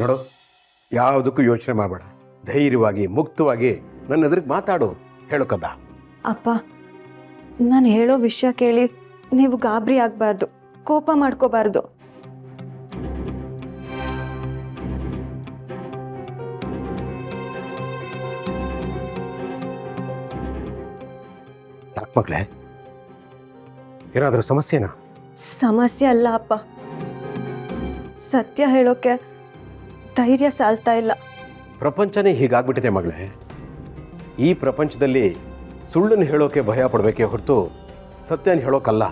ನೋಡು, ಯಾವುದಕ್ಕೂ ಯೋಚನೆ ಮಾಡಬೇಡ. ಧೈರ್ಯವಾಗಿ ಮುಕ್ತವಾಗಿ ನನ್ನ ಎದುರಿಗೆ ಮಾತಾಡು. ಹೇಳೋಕದ ಅಪ್ಪ, ನಾನು ಹೇಳೋ ವಿಷಯ ಕೇಳಿ ನೀವು ಗಾಬರಿ ಆಗಬಾರ್ದು, ಕೋಪ ಮಾಡ್ಕೋಬಾರ್ದು. ಯಾಕೆ ಮಗಳೇ, ಏನಾದರೂ ಸಮಸ್ಯೆನಾ? ಸಮಸ್ಯೆ ಅಲ್ಲ ಅಪ್ಪ, ಸತ್ಯ ಹೇಳೋಕೆ ಧೈರ್ಯ ಸಾಲ್ತಾ ಇಲ್ಲ. ಪ್ರಪಂಚನೇ ಹೀಗಾಗ್ಬಿಟ್ಟಿದೆ ಮಗಳೇ. ಈ ಪ್ರಪಂಚದಲ್ಲಿ ಸುಳ್ಳನ್ನು ಹೇಳೋಕೆ ಭಯ ಪಡಬೇಕೇ ಹೊರತು ಸತ್ಯನ ಹೇಳೋಕ್ಕಲ್ಲ.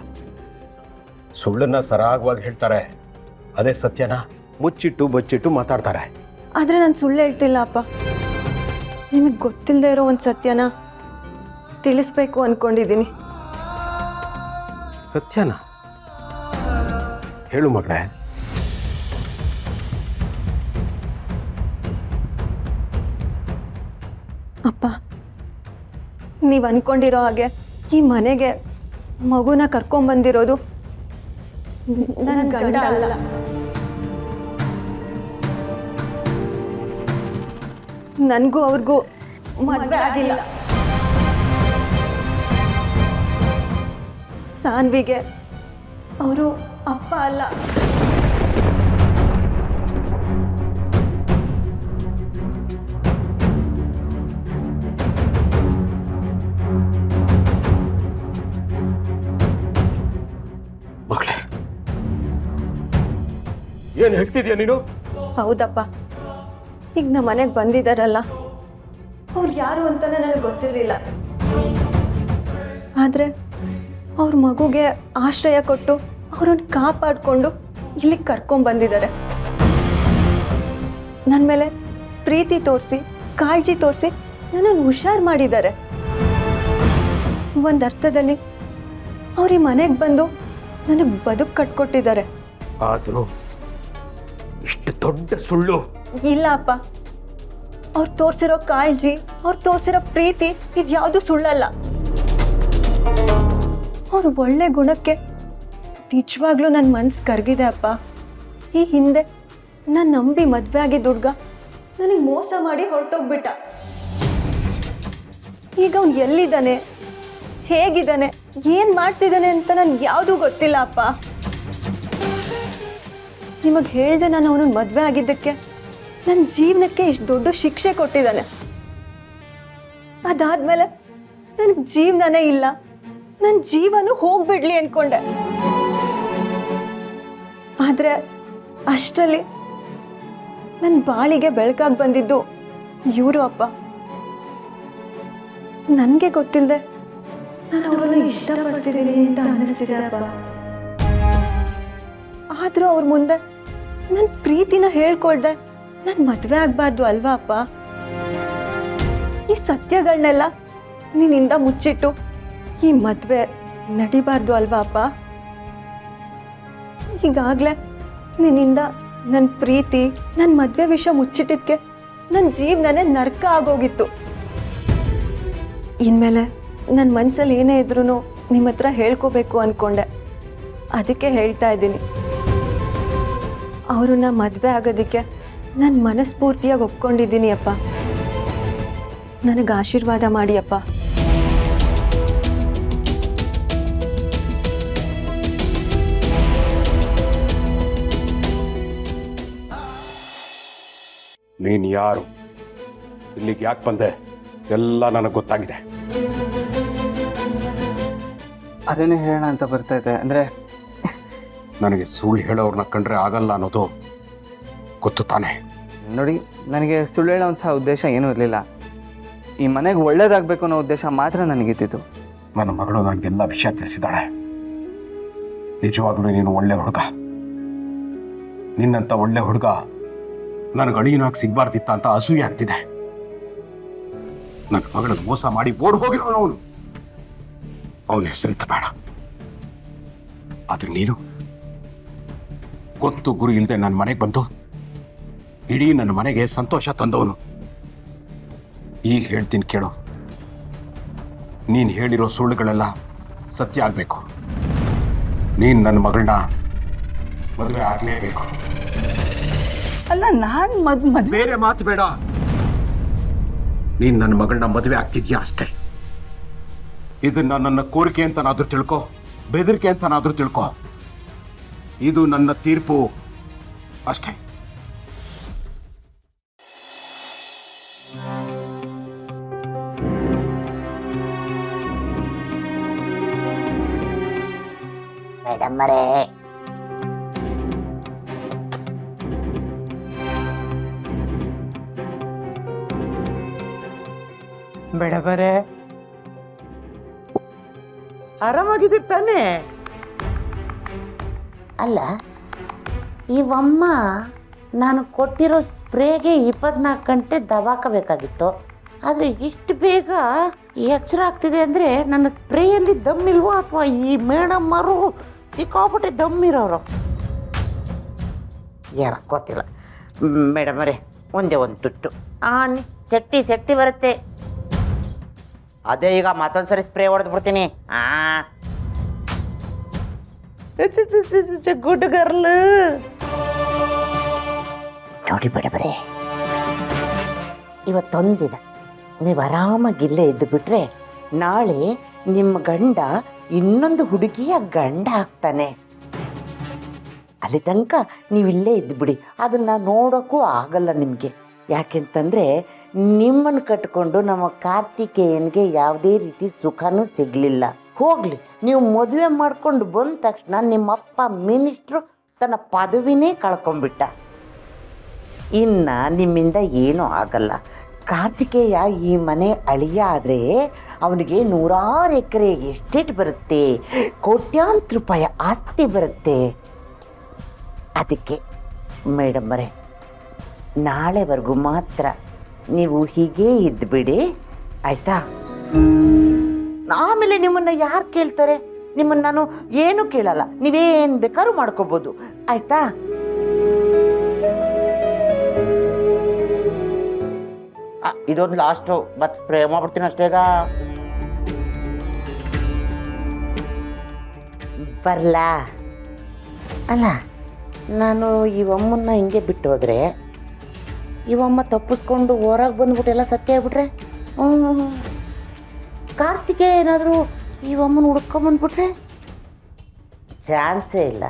ಸುಳ್ಳನ್ನು ಸರಾಗವಾಗಿ ಹೇಳ್ತಾರೆ, ಅದೇ ಸತ್ಯನ ಮುಚ್ಚಿಟ್ಟು ಬಚ್ಚಿಟ್ಟು ಮಾತಾಡ್ತಾರೆ. ಆದರೆ ನಾನು ಸುಳ್ಳು ಹೇಳ್ತಿಲ್ಲ ಅಪ್ಪ. ನಿಮಗೆ ಗೊತ್ತಿಲ್ಲದೆ ಇರೋ ಒಂದು ಸತ್ಯನ ತಿಳಿಸ್ಬೇಕು ಅಂದ್ಕೊಂಡಿದ್ದೀನಿ. ಸತ್ಯನ ಹೇಳು ಮಗಳೇ. ಅಪ್ಪ, ನೀವು ಅಂದ್ಕೊಂಡಿರೋ ಹಾಗೆ ಈ ಮನೆಗೆ ಮಗುನ ಕರ್ಕೊಂಬಂದಿರೋದು ನನ್ನ ಗಂಡ ಅಲ್ಲ. ನನಗೂ ಅವ್ರಿಗೂ ಮದುವೆ ಆಗಿಲ್ಲ. ಸಾನ್ವಿಗೆ ಅವರು ಅಪ್ಪ ಅಲ್ಲ. ಮಗಳೇ, ಏನು ಹೇಳ್ತಿದ್ಯಾ ನೀನು? ಹೌದಪ್ಪ, ಈಗ ನಮ್ಮ ಮನೆಗೆ ಬಂದಿದ್ದಾರಲ್ಲ, ಅವ್ರು ಯಾರು ಅಂತಾನೆ ನನಗೆ ಗೊತ್ತಿರಲಿಲ್ಲ. ಆದರೆ ಅವ್ರ ಮಗುಗೆ ಆಶ್ರಯ ಕೊಟ್ಟು ಅವ್ರನ್ನ ಕಾಪಾಡಿಕೊಂಡು ಇಲ್ಲಿಗೆ ಕರ್ಕೊಂಡ್ಬಂದಿದ್ದಾರೆ. ನನ್ನ ಮೇಲೆ ಪ್ರೀತಿ ತೋರಿಸಿ, ಕಾಳಜಿ ತೋರಿಸಿ ನನ್ನನ್ನು ಹುಷಾರು ಮಾಡಿದ್ದಾರೆ. ಒಂದು ಅರ್ಥದಲ್ಲಿ ಅವ್ರ ಈ ಮನೆಗೆ ಬಂದು ನನಗೆ ಬದುಕು ಕಟ್ಕೊಟ್ಟಿದ್ದಾರೆ. ಆದರೂ ಇಷ್ಟು ದೊಡ್ಡ ಸುಳ್ಳು? ಇಲ್ಲ ಅಪ್ಪ, ಅವ್ರು ತೋರಿಸಿರೋ ಕಾಳಜಿ, ಅವ್ರು ತೋರಿಸಿರೋ ಪ್ರೀತಿ ಇದ್ಯಾವುದು ಸುಳ್ಳಲ್ಲ. ಅವ್ರ ಒಳ್ಳೆ ಗುಣಕ್ಕೆ ನಿಜವಾಗ್ಲೂ ನನ್ನ ಮನಸ್ಸು ಕರಗಿದೆ ಅಪ್ಪ. ಈ ಹಿಂದೆ ನಾನು ನಂಬಿ ಮದುವೆ ಆಗಿದ್ದ ಹುಡುಗ ನನಗೆ ಮೋಸ ಮಾಡಿ ಹೊರಟೋಗ್ಬಿಟ್ಟ. ಈಗ ಅವ್ನು ಎಲ್ಲಿದ್ದಾನೆ, ಹೇಗಿದ್ದಾನೆ, ಏನು ಮಾಡ್ತಿದ್ದಾನೆ ಅಂತ ನನಗೆ ಯಾವುದೂ ಗೊತ್ತಿಲ್ಲ ಅಪ್ಪ. ನಿಮಗೆ ಹೇಳಿದೆ, ನಾನು ಅವನನ್ನು ಮದುವೆ ಆಗಿದ್ದಕ್ಕೆ ನನ್ನ ಜೀವನಕ್ಕೆ ಇಷ್ಟು ದೊಡ್ಡ ಶಿಕ್ಷೆ ಕೊಟ್ಟಿದ್ದಾನೆ. ಅದಾದ್ಮೇಲೆ ನನಗೆ ಜೀವನನೇ ಇಲ್ಲ, ನನ್ನ ಜೀವನೂ ಹೋಗ್ಬಿಡ್ಲಿ ಅಂದ್ಕೊಂಡೆ. ಆದರೆ ಅಷ್ಟರಲ್ಲಿ ನನ್ನ ಬಾಳಿಗೆ ಬೆಳಕಾಗಿ ಬಂದಿದ್ದು ಇವರು ಅಪ್ಪ. ನನಗೆ ಗೊತ್ತಿಲ್ಲದೆ ನಾನು ಅವರನ್ನು ಇಷ್ಟಪಡ್ತಿದ್ದೀನಿ ಅಂತ ಅನ್ನಿಸ್ತಿದೆ ಅಪ್ಪ. ಆದರೂ ಅವ್ರ ಮುಂದೆ ನನ್ನ ಪ್ರೀತಿನ ಹೇಳ್ಕೊಳ್ದೆ ನಾನು ಮದುವೆ ಆಗಬಾರ್ದು ಅಲ್ವಾ ಅಪ್ಪ? ಈ ಸತ್ಯಗಳನ್ನೆಲ್ಲ ನಿನ್ನಿಂದ ಮುಚ್ಚಿಟ್ಟು ಈ ಮದುವೆ ನಡಿಬಾರ್ದು ಅಲ್ವಾ ಅಪ್ಪ? ಈಗಾಗಲೇ ನಿನ್ನಿಂದ ನನ್ನ ಪ್ರೀತಿ, ನನ್ನ ಮದುವೆ ವಿಷಯ ಮುಚ್ಚಿಟ್ಟಿದ್ಕೆ ನನ್ನ ಜೀವನನೇ ನರ್ಕ ಆಗೋಗಿತ್ತು. ಇನ್ಮೇಲೆ ನನ್ನ ಮನಸ್ಸಲ್ಲಿ ಏನೇ ಇದ್ರೂ ನಿಮ್ಮ ಹತ್ರ ಹೇಳ್ಕೋಬೇಕು ಅಂದ್ಕೊಂಡೆ. ಅದಕ್ಕೆ ಹೇಳ್ತಾ ಇದ್ದೀನಿ. ಅವ್ರನ್ನ ಮದುವೆ ಆಗೋದಕ್ಕೆ ನಾನು ಮನಸ್ಫೂರ್ತಿಯಾಗಿ ಒಪ್ಕೊಂಡಿದ್ದೀನಿ ಅಪ್ಪ. ನನಗೆ ಆಶೀರ್ವಾದ ಮಾಡಿ ಅಪ್ಪ. ನೀನು ಯಾರು, ಇಲ್ಲಿಗೆ ಯಾಕೆ ಬಂದೆ, ಎಲ್ಲ ನನಗೆ ಗೊತ್ತಾಗಿದೆ. ಅದನ್ನೇ ಹೇಳೋಣ ಅಂತ ಬರ್ತೈತೆ. ಅಂದರೆ ನನಗೆ ಸುಳ್ಳು ಹೇಳೋರ್ನ ಕಂಡ್ರೆ ಆಗಲ್ಲ ಅನ್ನೋದು ಗೊತ್ತು ತಾನೆ. ನೋಡಿ, ನನಗೆ ಸುಳ್ಳು ಹೇಳೋವಂಥ ಉದ್ದೇಶ ಏನೂ ಇರಲಿಲ್ಲ. ಈ ಮನೆಗೆ ಒಳ್ಳೇದಾಗಬೇಕು ಅನ್ನೋ ಉದ್ದೇಶ ಮಾತ್ರ ನನಗಿದ್ದಿತ್ತು. ನನ್ನ ಮಗಳು ನನಗೆಲ್ಲ ವಿಷಯ ತಿಳಿಸಿದ್ದಾಳೆ. ನಿಜವಾಗ್ಲೂ ನೀನು ಒಳ್ಳೆ ಹುಡುಗ. ನಿನ್ನಂಥ ಒಳ್ಳೆ ಹುಡುಗ ನನಗೆ ಅಳಿಯನಾಗಿ ಸಿಗಬಾರ್ದಿತ್ತ ಅಂತ ಅಸೂಯೆ ಆಗ್ತಿದೆ. ನನ್ನ ಮಗಳನ್ನು ಮೋಸ ಮಾಡಿ ಓಡ್ ಹೋಗಿರೋನು ಅವನು. ಅವನ ಹೆಸರಿತ್ತ ಬೇಡ. ಆದ್ರೆ ನೀನು ಗೊತ್ತು ಗುರು ಇಲ್ಲದೆ ನನ್ನ ಮನೆಗೆ ಬಂದು ಇಡೀ ನನ್ನ ಮನೆಗೆ ಸಂತೋಷ ತಂದವನು. ಈಗ ಹೇಳ್ತೀನಿ ಕೇಳು. ನೀನು ಹೇಳಿರೋ ಸುಳ್ಳುಗಳೆಲ್ಲ ಸತ್ಯ ಆಗಬೇಕು. ನೀನು ನನ್ನ ಮಗಳನ್ನ ಮದುವೆ ಆಗಲೇಬೇಕು. ಅಲ್ಲ ನಾನು ಮದ್ವೆ ಬೇರೆ ಮಾತು ಬೇಡ. ನೀನ್ ನನ್ನ ಮಗಳನ್ನ ಮದುವೆ ಆಗ್ತಿದ್ಯಾ ಅಷ್ಟೇ. ಇದನ್ನ ನನ್ನ ಕೋರಿಕೆ ಅಂತನಾದ್ರೂ ತಿಳ್ಕೊ, ಬೆದರಿಕೆ ಅಂತನಾದ್ರೂ ತಿಳ್ಕೊ. ಇದು ನನ್ನ ತೀರ್ಪು ಅಷ್ಟೇ. ಮೇಡಮ್ಮರೇ, ಮೇಡಮರೇ, ಆರಾಮಾಗಿದ್ದೀರಿ ತಾನೇ? ಅಲ್ಲ ಇವಮ್ಮ ನಾನು ಕೊಟ್ಟಿರೋ ಸ್ಪ್ರೇಗೆ 24 ಗಂಟೆ ದಬಾಕಬೇಕಾಗಿತ್ತು. ಆದರೆ ಇಷ್ಟು ಬೇಗ ಎಚ್ಚರ ಆಗ್ತಿದೆ ಅಂದರೆ ನನ್ನ ಸ್ಪ್ರೇಯಲ್ಲಿ ದಮ್ ಇಲ್ವೋ ಅಥವಾ ಈ ಮೇಡಮ್ಮರು ಸಿಕ್ಕಾಪಟ್ಟೆ ದಮ್ ಇರೋರು ಏನೋ ಗೊತ್ತಿಲ್ಲ. ಮೇಡಮರೇ, ಒಂದೇ ಒಂದು ತುಟ್ಟು ಶಕ್ತಿ ಬರುತ್ತೆ. ಅದೇ ಈಗ ಮತ್ತೊಂದು ಸರಿ ಸ್ಪ್ರೇ ಹೊಡೆದು ಬಿಡ್ತೀನಿ. Good girl. ನೋಡಿ ಮೇಡಮರೇ, ಇವತ್ತೊಂದಿನ ನೀವು ಆರಾಮಾಗಿಲ್ಲೇ ಇದ್ದು ಬಿಟ್ರೆ ನಾಳೆ ನಿಮ್ಮ ಗಂಡ ಇನ್ನೊಂದು ಹುಡುಗಿಯ ಗಂಡ ಆಗ್ತಾನೆ. ಅಲ್ಲಿ ತನಕ ನೀವಿಲ್ಲೇ ಇದ್ದು ಬಿಡಿ. ಅದನ್ನು ನೋಡೋಕ್ಕೂ ಆಗಲ್ಲ ನಿಮಗೆ. ಯಾಕೆಂತಂದರೆ ನಿಮ್ಮನ್ನು ಕಟ್ಕೊಂಡು ನಮ್ಮ ಕಾರ್ತಿಕೇಯನ್ಗೆ ಯಾವುದೇ ರೀತಿ ಸುಖನೂ ಸಿಗಲಿಲ್ಲ. ಹೋಗಲಿ, ನೀವು ಮದುವೆ ಮಾಡ್ಕೊಂಡು ಬಂದ ತಕ್ಷಣ ನಿಮ್ಮಪ್ಪ ಮಿನಿಸ್ಟ್ರು ತನ್ನ ಪದವಿನೇ ಕಳ್ಕೊಂಡ್ಬಿಟ್ಟ. ಇನ್ನು ನಿಮ್ಮಿಂದ ಏನೂ ಆಗಲ್ಲ. ಕಾರ್ತಿಕೇಯ ಈ ಮನೆ ಅಳಿಯ ಆದರೆ ಅವನಿಗೆ 100 ಎಕರೆ ಎಸ್ಟೇಟ್ ಬರುತ್ತೆ, ಕೋಟ್ಯಾಂತರ ರೂಪಾಯಿ ಆಸ್ತಿ ಬರುತ್ತೆ. ಅದಕ್ಕೆ ಮೇಡಮ್ಮರೇ, ನಾಳೆವರೆಗೂ ಮಾತ್ರ ನೀವು ಹೀಗೇ ಇದ್ದುಬಿಡಿ, ಆಯಿತಾ? ಆಮೇಲೆ ನಿಮ್ಮನ್ನು ಯಾರು ಕೇಳ್ತಾರೆ? ನಿಮ್ಮನ್ನು ನಾನು ಏನೂ ಕೇಳಲ್ಲ, ನೀವೇನು ಬೇಕಾದ್ರೂ ಮಾಡ್ಕೋಬೋದು, ಆಯಿತಾ? ಇದೊಂದು ಲಾಸ್ಟು, ಮತ್ತೆ ಸ್ಪ್ರೇ ಮಾಡ್ಬಿಡ್ತೀನಿ ಅಷ್ಟೇಗ. ಬರಲಾ? ಅಲ್ಲ, ನಾನು ಇವಮ್ಮನ್ನ ಹಿಂಗೆ ಬಿಟ್ಟು ಹೋದರೆ ಇವಮ್ಮ ತಪ್ಪಿಸ್ಕೊಂಡು ಹೊರಗೆ ಬಂದ್ಬಿಟ್ಟು ಎಲ್ಲ ಸತ್ಯ ಆಗ್ಬಿಟ್ರೆ, ಕಾರ್ತಿಕೇಯ ಏನಾದರೂ ಇವಮ್ಮನ ಹುಡ್ಕೊಂಬಂದ್ಬಿಟ್ರೆ ಚಾನ್ಸೇ ಇಲ್ಲ.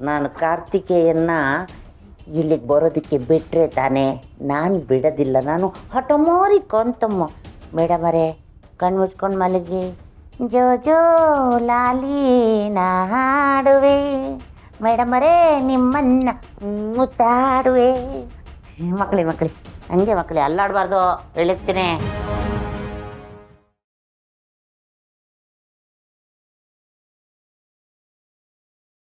ನಾನು ಕಾರ್ತಿಕೇಯನ್ನ ಇಲ್ಲಿಗೆ ಬರೋದಕ್ಕೆ ಬಿಟ್ಟರೆ ತಾನೇ, ನಾನು ಬಿಡೋದಿಲ್ಲ. ನಾನು ಹಠಮಾರಿ ಕೊಂತಮ್ಮ. ಮೇಡಮರೇ, ಕಣ್ಣು ಮುಚ್ಕೊಂಡು ಮಲಗಿ. ಜೋ ಜೋ ಲಾಲಿ ನಾ ಹಾಡುವೆ, ಮೇಡಮರೇ ನಿಮ್ಮನ್ನ ಮುತ್ತಾಡುವೆ. ಮಕ್ಕಳಿ ಹಂಗೆ ಮಕ್ಕಳಿ ಅಲ್ಲಾಡಬಾರ್ದು, ಹೇಳಿರ್ತೀನಿ.